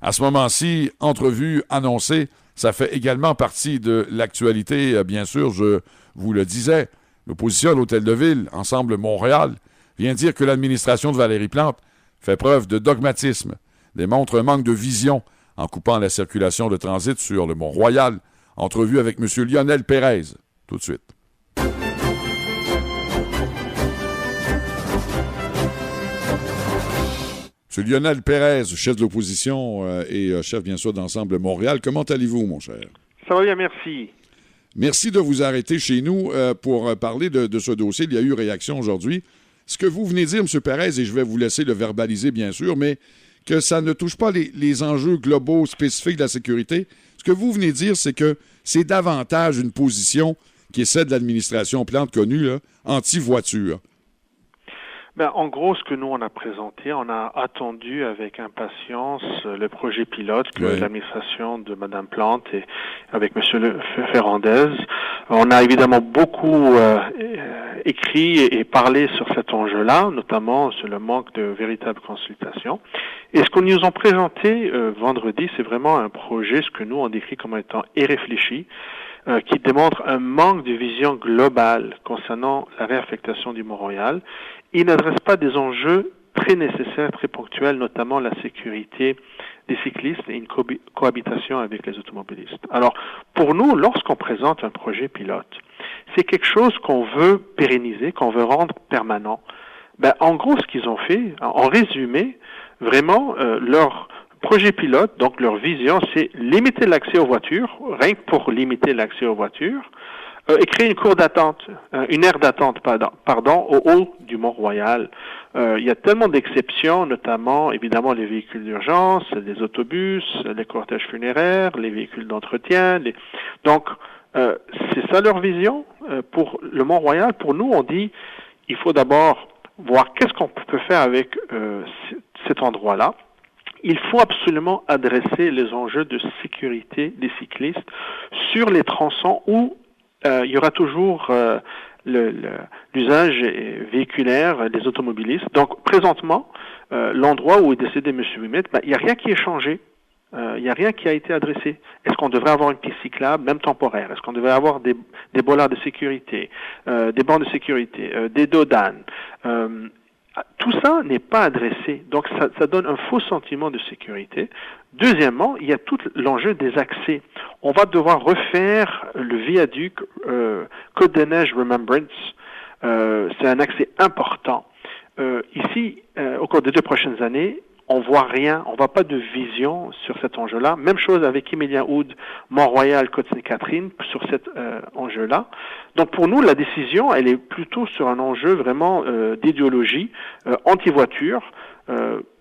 À ce moment-ci, entrevue annoncée, ça fait également partie de l'actualité, bien sûr, je vous le disais. L'opposition à l'Hôtel de Ville, Ensemble Montréal, vient dire que l'administration de Valérie Plante fait preuve de dogmatisme, démontre un manque de vision en coupant la circulation de transit sur le Mont-Royal. Entrevue avec M. Lionel Pérez, tout de suite. M. Lionel Pérez, chef de l'opposition et chef, bien sûr, d'Ensemble Montréal. Comment allez-vous, mon cher? Ça va bien, merci. Merci de vous arrêter chez nous pour parler de ce dossier. Il y a eu réaction aujourd'hui. Ce que vous venez de dire, M. Pérez, et je vais vous laisser le verbaliser, bien sûr, mais que ça ne touche pas les enjeux globaux spécifiques de la sécurité. Ce que vous venez de dire, c'est que c'est davantage une position qui est celle de l'administration Plante connue, là, anti-voiture. Ben, en gros, ce que nous, on a présenté, on a attendu avec impatience le projet pilote que l'administration de Mme Plante et avec M. Ferrandez. On a évidemment beaucoup écrit et parlé sur cet enjeu-là, notamment sur le manque de véritable consultation. Et ce qu'on nous ont présenté vendredi, c'est vraiment un projet, ce que nous, on décrit comme étant irréfléchi, qui démontre un manque de vision globale concernant la réaffectation du Mont-Royal. Il n'adresse pas des enjeux très nécessaires, très ponctuels, notamment la sécurité des cyclistes et une cohabitation avec les automobilistes. Alors, pour nous, lorsqu'on présente un projet pilote, c'est quelque chose qu'on veut pérenniser, qu'on veut rendre permanent. Ben, en gros, ce qu'ils ont fait, en résumé, vraiment, leur projet pilote, donc leur vision, c'est limiter l'accès aux voitures, rien que pour limiter l'accès aux voitures, et créer une cour d'attente, une aire d'attente, pardon, au haut du Mont-Royal. Il y a tellement d'exceptions, notamment, évidemment, les véhicules d'urgence, les autobus, les cortèges funéraires, les véhicules d'entretien. Donc, c'est ça leur vision pour le Mont-Royal. Pour nous, on dit, il faut d'abord voir qu'est-ce qu'on peut faire avec cet endroit-là. Il faut absolument adresser les enjeux de sécurité des cyclistes sur les tronçons où il y aura toujours l'usage véhiculaire des automobilistes. Donc, présentement, l'endroit où est décédé M. Ouimet, il n'y a rien qui est changé. Il n'y a rien qui a été adressé. Est-ce qu'on devrait avoir une piste cyclable, même temporaire? Est-ce qu'on devrait avoir des bollards de sécurité, des bancs de sécurité, des dodanes? Tout ça n'est pas adressé, donc ça donne un faux sentiment de sécurité. Deuxièmement, il y a tout l'enjeu des accès. On va devoir refaire le viaduc Côte des Neiges Remembrance. C'est un accès important. Ici, au cours des 2 prochaines années, on voit rien, on voit pas de vision sur cet enjeu-là. Même chose avec Émilien-Houde, Mont-Royal, Côte-Sainte-Catherine, sur cet enjeu-là. Donc pour nous, la décision, elle est plutôt sur un enjeu vraiment d'idéologie, anti-voiture,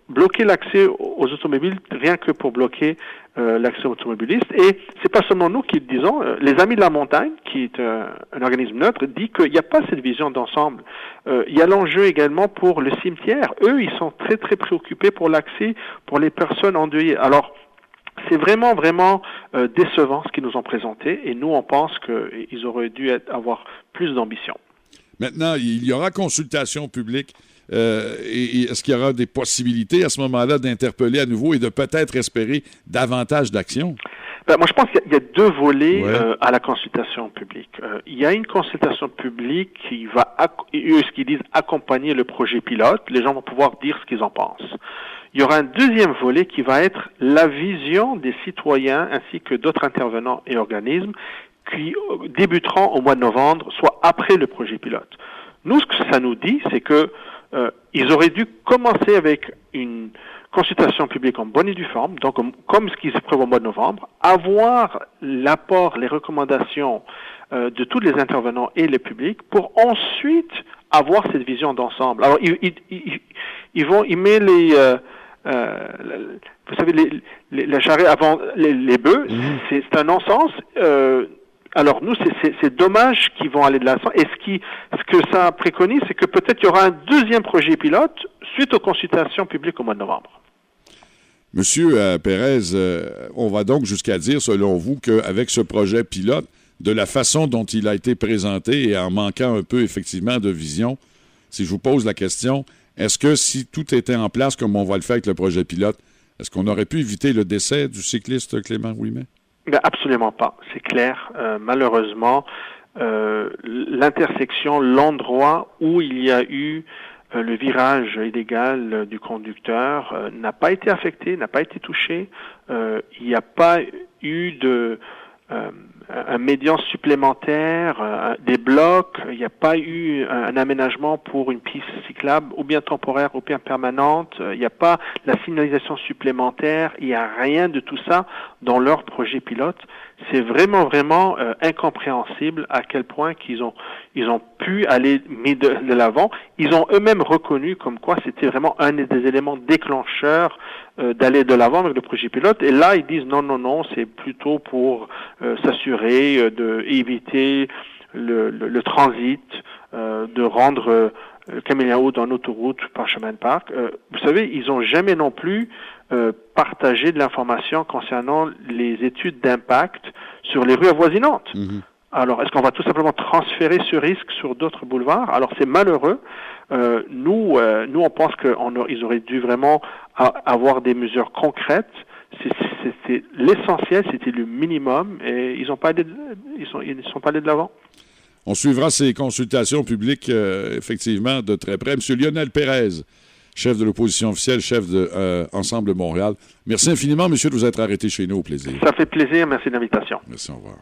bloquer l'accès aux automobiles, rien que pour bloquer l'accès aux automobilistes. Et c'est pas seulement nous qui le disons, les Amis de la Montagne, qui est un organisme neutre, dit qu'il n'y a pas cette vision d'ensemble. Il y a l'enjeu également pour le cimetière. Eux, ils sont très, très préoccupés pour l'accès pour les personnes endeuillées. Alors, c'est vraiment, vraiment décevant ce qu'ils nous ont présenté, et nous, on pense qu'ils auraient dû avoir plus d'ambition. Maintenant, il y aura consultation publique. Et est-ce qu'il y aura des possibilités à ce moment-là d'interpeller à nouveau et de peut-être espérer davantage d'actions? Ben, moi, je pense qu'il y a 2 volets à la consultation publique. Il y a une consultation publique qui va, ce qu'ils disent, accompagner le projet pilote. Les gens vont pouvoir dire ce qu'ils en pensent. Il y aura un deuxième volet qui va être la vision des citoyens ainsi que d'autres intervenants et organismes qui débuteront au mois de novembre, soit après le projet pilote. Nous, ce que ça nous dit, c'est que ils auraient dû commencer avec une consultation publique en bonne et due forme, donc comme ce qui se prévoit au mois de novembre, avoir l'apport, les recommandations de tous les intervenants et le public pour ensuite avoir cette vision d'ensemble. Alors, ils mettent vous savez, la charrue avant les bœufs, c'est un non-sens. Alors nous, c'est dommage qu'ils vont aller de l'avant. Et ce que ça préconise, c'est que peut-être il y aura un deuxième projet pilote suite aux consultations publiques au mois de novembre. Monsieur Pérez, on va donc jusqu'à dire, selon vous, qu'avec ce projet pilote, de la façon dont il a été présenté et en manquant un peu effectivement de vision, si je vous pose la question, est-ce que si tout était en place comme on va le faire avec le projet pilote, Est-ce qu'on aurait pu éviter le décès du cycliste Clément Ouimet? Ben, absolument pas, c'est clair. Malheureusement, l'intersection, l'endroit où il y a eu le virage illégal du conducteur n'a pas été affecté, n'a pas été touché. Il n'y a pas eu un médian supplémentaire, des blocs, il n'y a pas eu un aménagement pour une piste cyclable ou bien temporaire ou bien permanente, il n'y a pas la signalisation supplémentaire, il n'y a rien de tout ça dans leur projet pilote. C'est vraiment incompréhensible à quel point ils ont pu aller mis de l'avant. Ils ont eux-mêmes reconnu comme quoi c'était vraiment un des éléments déclencheurs d'aller de l'avant avec le projet pilote. Et là, ils disent non, c'est plutôt pour s'assurer d'éviter le transit, de rendre Camille-Lahaut dans l'autoroute par chemin de parc. Vous savez, ils n'ont jamais non plus partagé de l'information concernant les études d'impact sur les rues avoisinantes. Mm-hmm. Alors, est-ce qu'on va tout simplement transférer ce risque sur d'autres boulevards? Alors, c'est malheureux. Nous, on pense qu'ils auraient dû vraiment avoir des mesures concrètes. C'était l'essentiel, c'était le minimum, et ils ne sont pas allés de l'avant. On suivra ces consultations publiques, effectivement, de très près. Monsieur Lionel Pérez, chef de l'opposition officielle, chef de Ensemble Montréal. Merci infiniment, monsieur, de vous être arrêté chez nous. Au plaisir. Ça fait plaisir. Merci de l'invitation. Merci, au revoir.